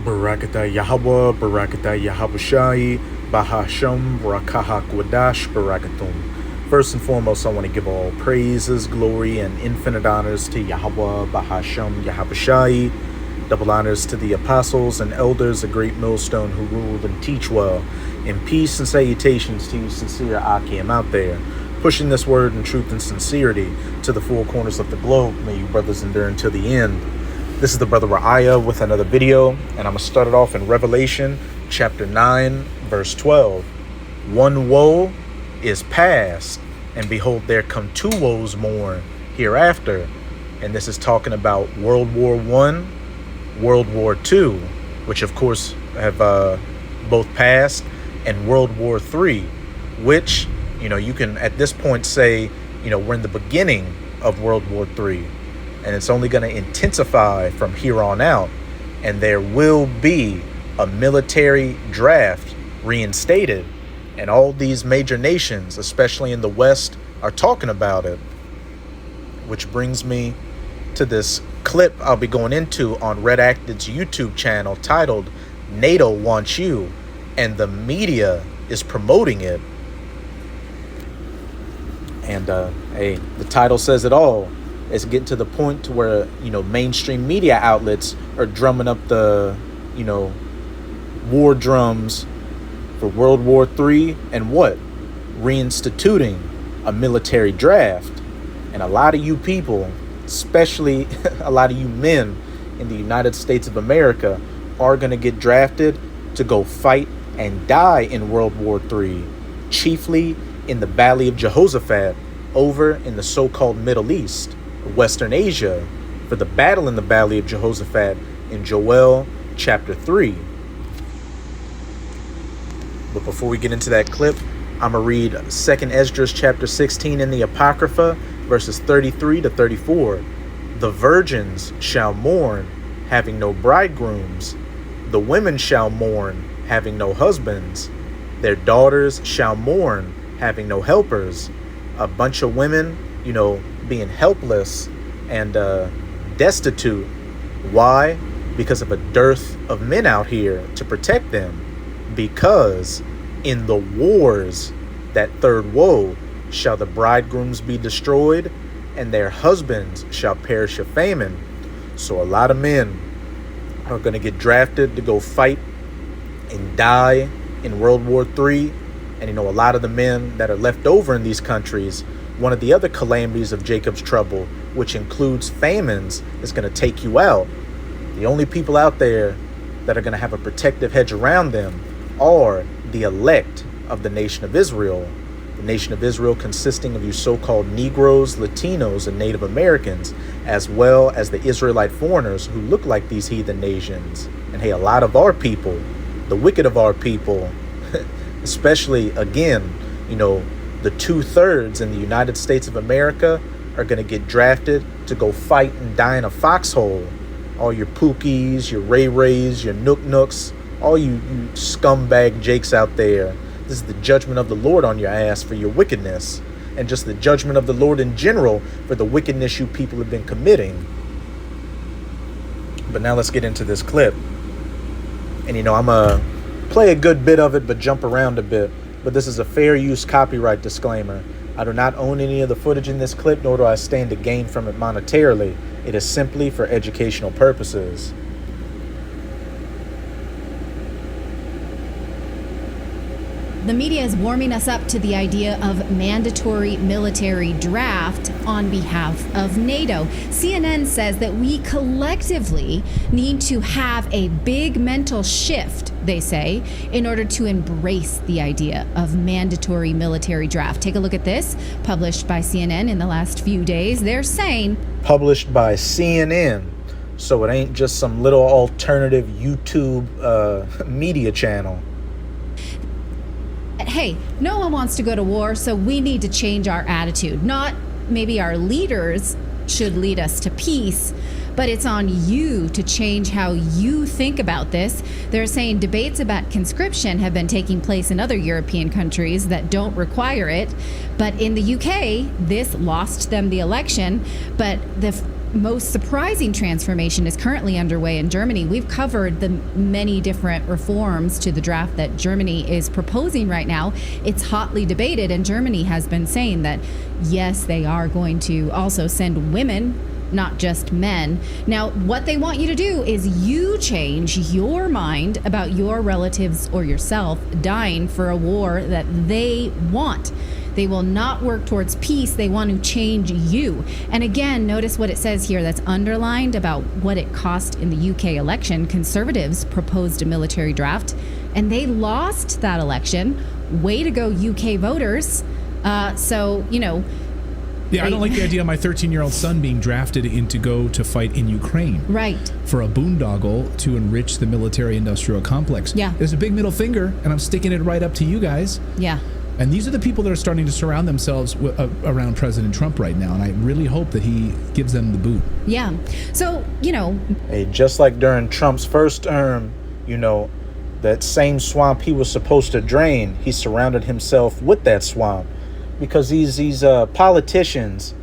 Barakata Yahweh, Barakata Yahabushai, Bahasham, Rakahak Wadash, Barakatum. First and foremost, I want to give all praises, glory, and infinite honors to Yahweh, Bahasham, Yahabushai. Double honors to the apostles and elders, a great millstone who rule and teach well. In peace and salutations to you sincere Akim out there, pushing this word in truth and sincerity to the four corners of the globe. May you brothers endure until the end. This is the brother Ra'aya with another video, and I'm going to start it off in Revelation chapter 9, verse 12. One woe is past, and behold, there come two woes more hereafter. And this is talking about World War I, World War II, which of course have both passed, and World War III, which, you can at this point say, we're in the beginning of World War III. And it's only going to intensify from here on out. And there will be a military draft reinstated. And all these major nations, especially in the West, are talking about it. Which brings me to this clip I'll be going into on Redacted's YouTube channel titled NATO Wants You. And the media is promoting it. And hey, the title says it all. It's getting to the point to where, mainstream media outlets are drumming up the, war drums for World War III and what? Reinstituting a military draft. And a lot of you people, especially a lot of you men in the United States of America, are going to get drafted to go fight and die in World War III, chiefly in the Valley of Jehoshaphat over in the so-called Middle East. Western Asia, for the battle in the Valley of Jehoshaphat in Joel chapter 3. But before we get into that clip, I'm going to read 2nd Esdras chapter 16 in the Apocrypha, verses 33 to 34. The virgins shall mourn, having no bridegrooms. The women shall mourn, having no husbands. Their daughters shall mourn, having no helpers. A bunch of women, being helpless and destitute. Why? Because of a dearth of men out here to protect them. Because in the wars, that third woe, shall the bridegrooms be destroyed, and their husbands shall perish of famine. So a lot of men are going to get drafted to go fight and die in World War III. And a lot of the men that are left over in these countries, one of the other calamities of Jacob's trouble, which includes famines, is going to take you out. The only people out there that are going to have a protective hedge around them are the elect of the nation of Israel. The nation of Israel consisting of you so-called Negroes, Latinos, and Native Americans, as well as the Israelite foreigners who look like these heathen nations. And hey, a lot of our people, the wicked of our people, especially, again, the 2/3 in the United States of America are going to get drafted to go fight and die in a foxhole. All your Pookies, your Ray Rays, your Nook Nooks, all you scumbag Jakes out there. This is the judgment of the Lord on your ass for your wickedness. And just the judgment of the Lord in general for the wickedness you people have been committing. But now let's get into this clip. And I'm going to play a good bit of it, but jump around a bit. But this is a fair use copyright disclaimer. I do not own any of the footage in this clip, nor do I stand to gain from it monetarily. It is simply for educational purposes. The media is warming us up to the idea of mandatory military draft on behalf of NATO. CNN says that we collectively need to have a big mental shift, they say, in order to embrace the idea of mandatory military draft. Take a look at this, published by CNN in the last few days. They're saying... Published by CNN. So it ain't just some little alternative YouTube media channel. Hey, no one wants to go to war, so we need to change our attitude. Not maybe our leaders should lead us to peace, but it's on you to change how you think about this. They're saying debates about conscription have been taking place in other European countries that don't require it. But in the UK, this lost them the election. But the most surprising transformation is currently underway in Germany. We've covered the many different reforms to the draft that Germany is proposing right now. It's hotly debated, and Germany has been saying that, yes, they are going to also send women, not just men. Now, what they want you to do is you change your mind about your relatives or yourself dying for a war that they want. They will not work towards peace. They want to change you. And again, notice what it says here that's underlined about what it cost in the UK election. Conservatives proposed a military draft, and they lost that election. Way to go, UK voters. Yeah, I don't like the idea of my 13-year-old son being drafted in to go to fight in Ukraine. Right. For a boondoggle to enrich the military-industrial complex. Yeah. There's a big middle finger, and I'm sticking it right up to you guys. Yeah. And these are the people that are starting to surround themselves around President Trump right now, and I really hope that he gives them the boot. Yeah. So, Hey, just like during Trump's first term, that same swamp he was supposed to drain, he surrounded himself with that swamp. Because these politicians,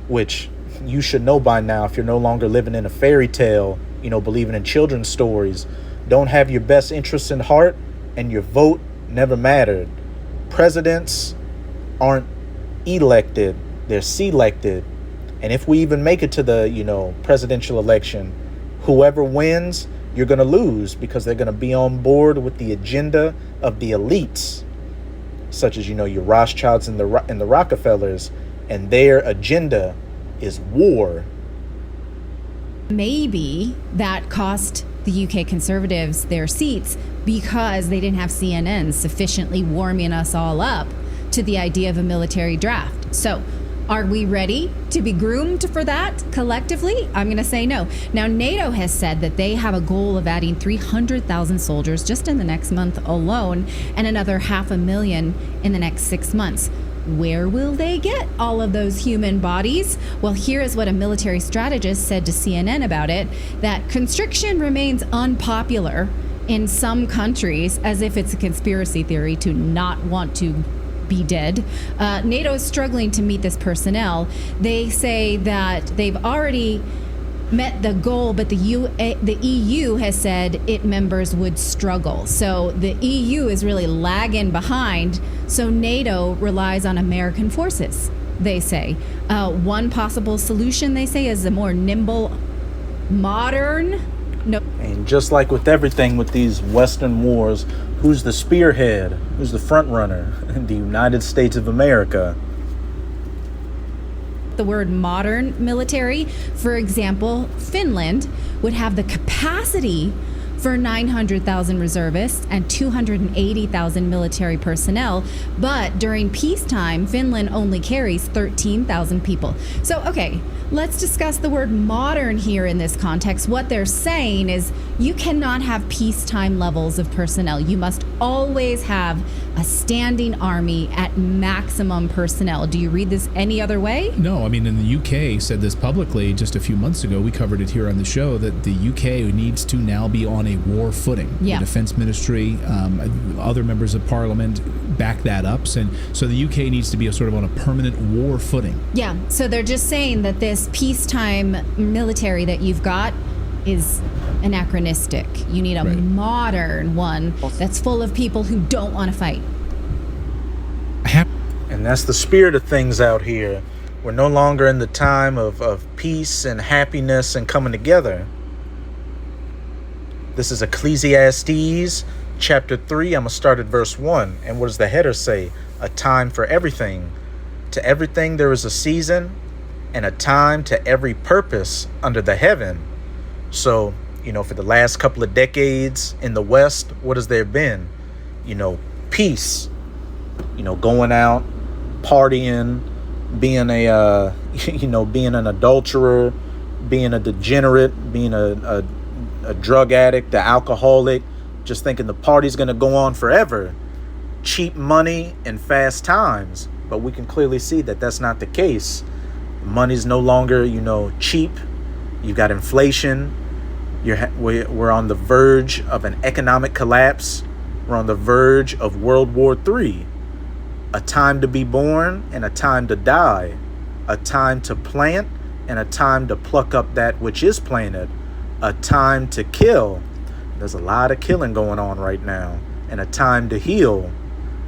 which you should know by now if you're no longer living in a fairy tale, believing in children's stories, don't have your best interests in heart, and your vote never mattered. Presidents aren't elected, they're selected. And if we even make it to the, presidential election, whoever wins, you're going to lose because they're going to be on board with the agenda of the elites, such as, your Rothschilds and the Rockefellers, and their agenda is war. Maybe that cost the UK Conservatives their seats because they didn't have CNN sufficiently warming us all up to the idea of a military draft. So, are we ready to be groomed for that collectively? I'm going to say no. Now, NATO has said that they have a goal of adding 300,000 soldiers just in the next month alone, and another 500,000 in the next 6 months. Where will they get all of those human bodies? Well, here is what a military strategist said to CNN about it, that constriction remains unpopular in some countries, as if it's a conspiracy theory to not want to be dead. NATO is struggling to meet this personnel. They say that they've already met the goal, but the EU has said its members would struggle. So the EU is really lagging behind. So NATO relies on American forces, they say. One possible solution, they say, is a more nimble, modern. And just like with everything with these Western wars, who's the spearhead? Who's the front runner? The United States of America. The word modern military, for example, Finland would have the capacity for 900,000 reservists and 280,000 military personnel, but during peacetime, Finland only carries 13,000 people. So, okay, let's discuss the word modern here in this context. What they're saying is you cannot have peacetime levels of personnel. You must always have a standing army at maximum personnel. Do you read this any other way? No, I mean, in the UK said this publicly just a few months ago. We covered it here on the show that the UK needs to now be on a war footing. Yeah. The Defense Ministry, other members of Parliament back that up. And so the UK needs to be on a permanent war footing. Yeah, so they're just saying that this peacetime military that you've got is anachronistic. You need a modern one that's full of people who don't want to fight. And that's the spirit of things out here. We're no longer in the time of peace and happiness and coming together. This is Ecclesiastes chapter 3. I'm going to start at verse 1. And what does the header say? A time for everything. To everything there is a season, and a time to every purpose under the heaven. So, for the last couple of decades in the West, what has there been? Peace. Going out, partying, being being an adulterer, being a degenerate, being a drug addict, the alcoholic, just thinking the party's going to go on forever. Cheap money and fast times. But we can clearly see that that's not the case. Money's no longer, cheap. You've got inflation. We're on the verge of an economic collapse. We're on the verge of World War III. A time to be born and a time to die. A time to plant and a time to pluck up that which is planted, a time to kill. There's a lot of killing going on right now. And a time to heal,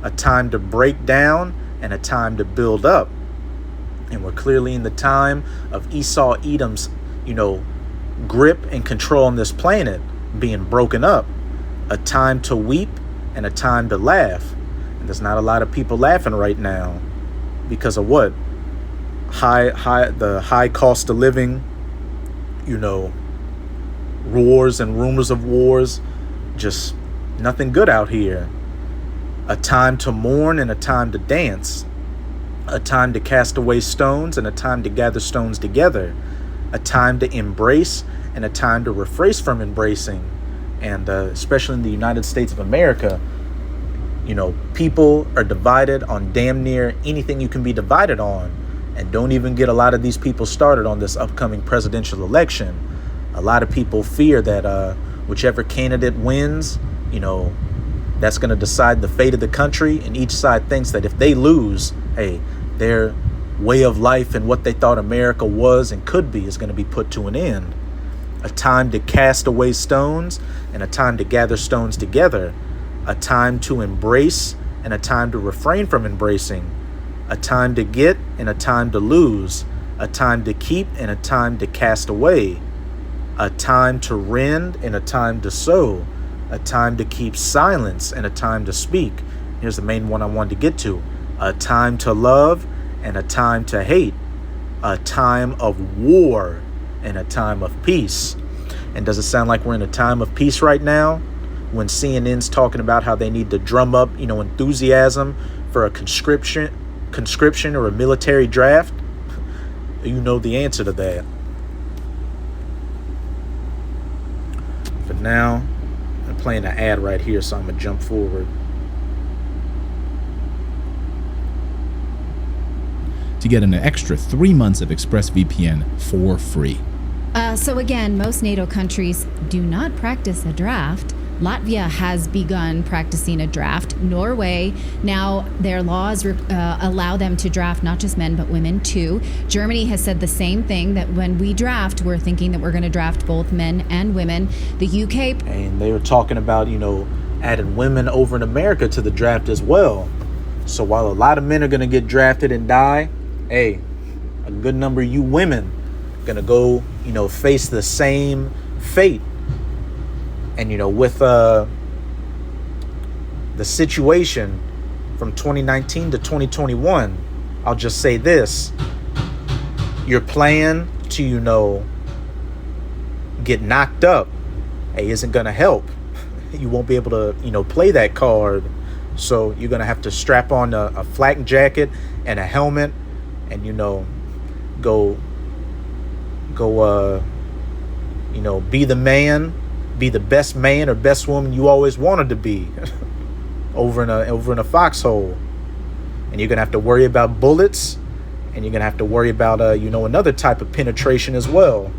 a time to break down, and a time to build up. And we're clearly in the time of Esau Edom's, grip and control on this planet being broken up. A time to weep and a time to laugh. And there's not a lot of people laughing right now because of what? The high cost of living, wars and rumors of wars, just nothing good out here. A time to mourn and a time to dance. A time to cast away stones and a time to gather stones together. A time to embrace and a time to refrain from embracing. And especially in the United States of America, people are divided on damn near anything you can be divided on. And don't even get a lot of these people started on this upcoming presidential election. A lot of people fear that whichever candidate wins, that's going to decide the fate of the country. And each side thinks that if they lose, hey, their way of life and what they thought America was and could be is going to be put to an end. A time to cast away stones and a time to gather stones together. A time to embrace and a time to refrain from embracing. A time to get and a time to lose. A time to keep and a time to cast away. A time to rend and a time to sow. A time to keep silence and a time to speak. Here's the main one I wanted to get to. A time to love and a time to hate. A time of war and a time of peace. And does it sound like we're in a time of peace right now? When CNN's talking about how they need to drum up, enthusiasm for a conscription or a military draft, you know the answer to that. But now, I'm playing an ad right here, so I'm going to jump forward. To get an extra 3 months of ExpressVPN for free. So again, most NATO countries do not practice a draft. Latvia has begun practicing a draft. Norway, now their laws allow them to draft not just men, but women too. Germany has said the same thing, that when we draft, we're thinking that we're going to draft both men and women. The UK... And they were talking about, adding women over in America to the draft as well. So while a lot of men are going to get drafted and die, hey, a good number of you women going to go, face the same fate. And, with the situation from 2019 to 2021, I'll just say this. Your plan to, get knocked up, hey, isn't going to help. You won't be able to, play that card. So you're going to have to strap on a flak jacket and a helmet and, go, be the man. Be the best man or best woman you always wanted to be over in a foxhole. And you're gonna have to worry about bullets, and you're gonna have to worry about another type of penetration as well.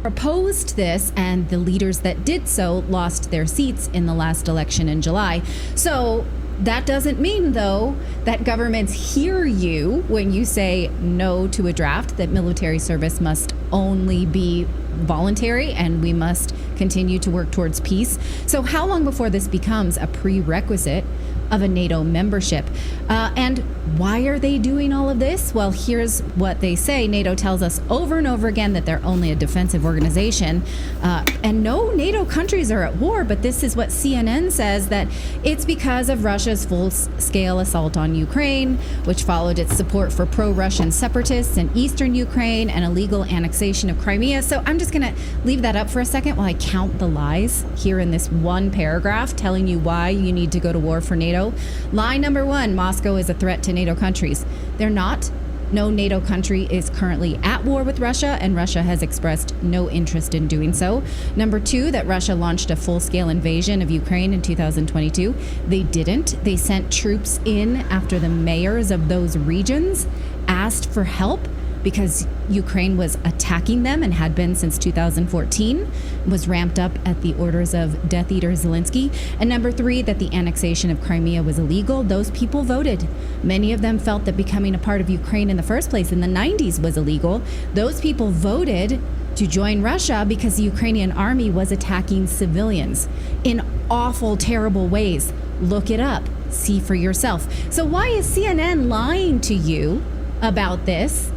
Proposed this, and the leaders that did so lost their seats in the last election in July. So that doesn't mean, though, that governments hear you when you say no to a draft, that military service must only be voluntary and we must continue to work towards peace. So how long before this becomes a prerequisite of a NATO membership? And why are they doing all of this? Well, here's what they say. NATO tells us over and over again that they're only a defensive organization. And no NATO countries are at war, but this is what CNN says, that it's because of Russia's full-scale assault on Ukraine, which followed its support for pro-Russian separatists in eastern Ukraine and illegal annexation of Crimea. So I'm just going to leave that up for a second while I count the lies here in this one paragraph telling you why you need to go to war for NATO. Lie number one, Moscow is a threat to NATO countries. They're not. No NATO country is currently at war with Russia, and Russia has expressed no interest in doing so. Number two, that Russia launched a full-scale invasion of Ukraine in 2022. They didn't. They sent troops in after the mayors of those regions asked for help. because Ukraine was attacking them and had been since 2014, was ramped up at the orders of Death Eater Zelensky. And number 3, that the annexation of Crimea was illegal. Those people voted. Many of them felt that becoming a part of Ukraine in the first place in the 90s was illegal. Those people voted to join Russia because the Ukrainian army was attacking civilians in awful, terrible ways. Look it up. See for yourself. So why is CNN lying to you about this?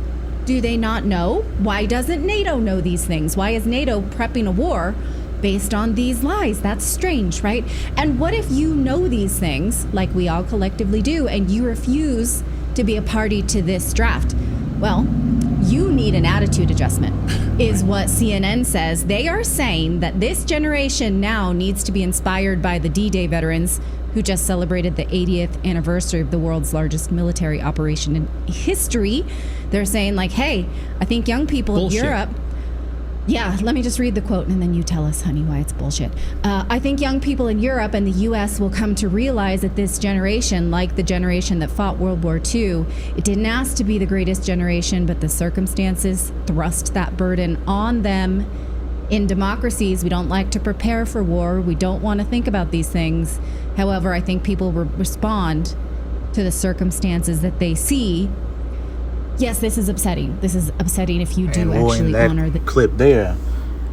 Do they not know? Why doesn't NATO know these things? Why is NATO prepping a war based on these lies? That's strange, right? And what if you know these things, like we all collectively do, and you refuse to be a party to this draft? Well, you need an attitude adjustment, is what CNN says. They are saying that this generation now needs to be inspired by the D-Day veterans who just celebrated the 80th anniversary of the world's largest military operation in history. They're saying, like, hey, I think young people in Europe... Yeah, let me just read the quote and then you tell us, honey, why it's bullshit. I think young people in Europe and the U.S. will come to realize that this generation, like the generation that fought World War II, it didn't ask to be the greatest generation, but the circumstances thrust that burden on them. In democracies, we don't like to prepare for war. We don't want to think about these things. However, I think people will respond to the circumstances that they see. Yes, this is upsetting. This is upsetting if you do actually honor the clip there.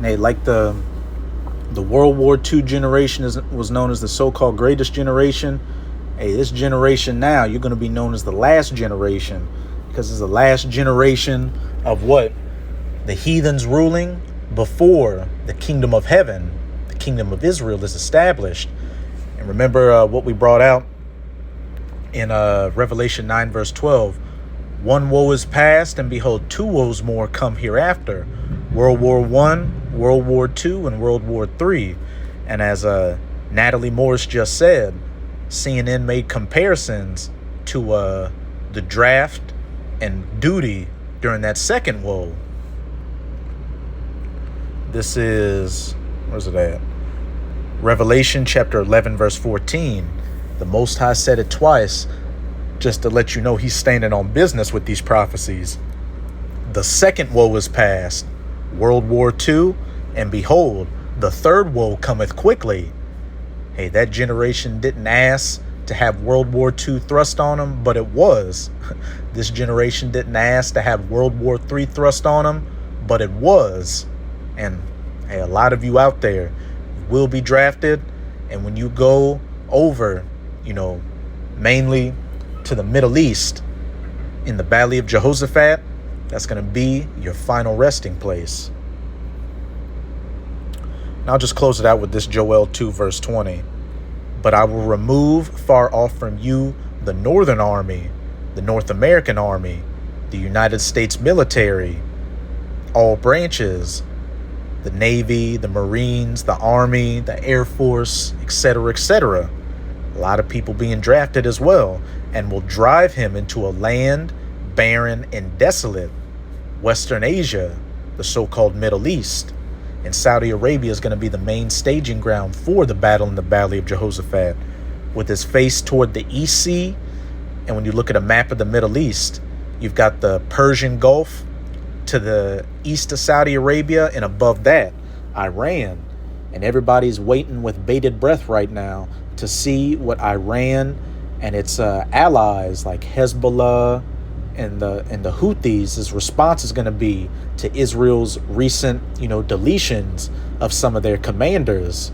Hey, like the World War II generation was known as the so-called greatest generation. Hey, this generation now, you're going to be known as the last generation, because it's the last generation of what? The heathens ruling before the kingdom of heaven, the kingdom of Israel, is established. And remember what we brought out in Revelation 9 verse 12. One woe is past, and behold, 2 woes more come hereafter. World War I, World War II, and World War III. And as Natalie Morris just said, CNN made comparisons to the draft and duty during that second woe. This is, where's it at? Revelation chapter 11, verse 14. The Most High said it twice, just to let you know he's standing on business with these prophecies. The second woe is past, World War II, and behold, the third woe cometh quickly. Hey, that generation didn't ask to have World War II thrust on them, but it was. This generation didn't ask to have World War III thrust on them, but it was. And hey, a lot of you out there will be drafted, and when you go over, mainly to the Middle East, in the Valley of Jehoshaphat, that's going to be your final resting place. And I'll just close it out with this Joel 2 verse 20. But I will remove far off from you the Northern Army, the North American Army, the United States military, all branches, the Navy, the Marines, the Army, the Air Force, etc., etc. A lot of people being drafted as well, and will drive him into a land barren and desolate, Western Asia, the so-called Middle East. And Saudi Arabia is going to be the main staging ground for the battle in the Valley of Jehoshaphat, with his face toward the East Sea. And when you look at a map of the Middle East, you've got the Persian Gulf to the east of Saudi Arabia, and above that, Iran. And everybody's waiting with bated breath right now to see what Iran and its allies like Hezbollah and the Houthis' response is going to be to Israel's recent, deletions of some of their commanders.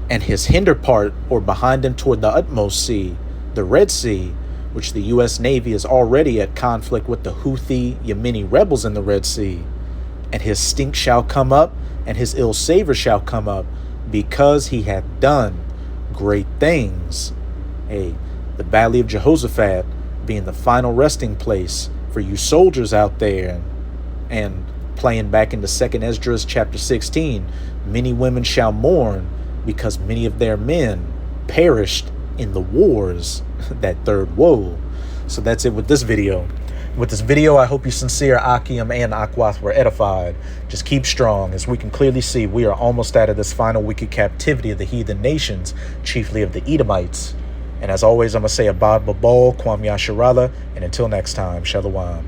And his hinder part, or behind him toward the utmost sea, the Red Sea, which the U.S. Navy is already at conflict with the Houthi Yemeni rebels in the Red Sea. And his stink shall come up, and his ill savor shall come up, because he hath done great things. Hey, the Valley of Jehoshaphat being the final resting place for you soldiers out there. And playing back into 2nd Esdras chapter 16, many women shall mourn, because many of their men perished in the wars, that third woe. So that's it with this video. With this video, I hope you sincere Akim and Akwath were edified. Just keep strong. As we can clearly see, we are almost out of this final wicked captivity of the heathen nations, chiefly of the Edomites. And as always, I'm going to say Abad Babal, Kwam Yasharala, and until next time, Shalom.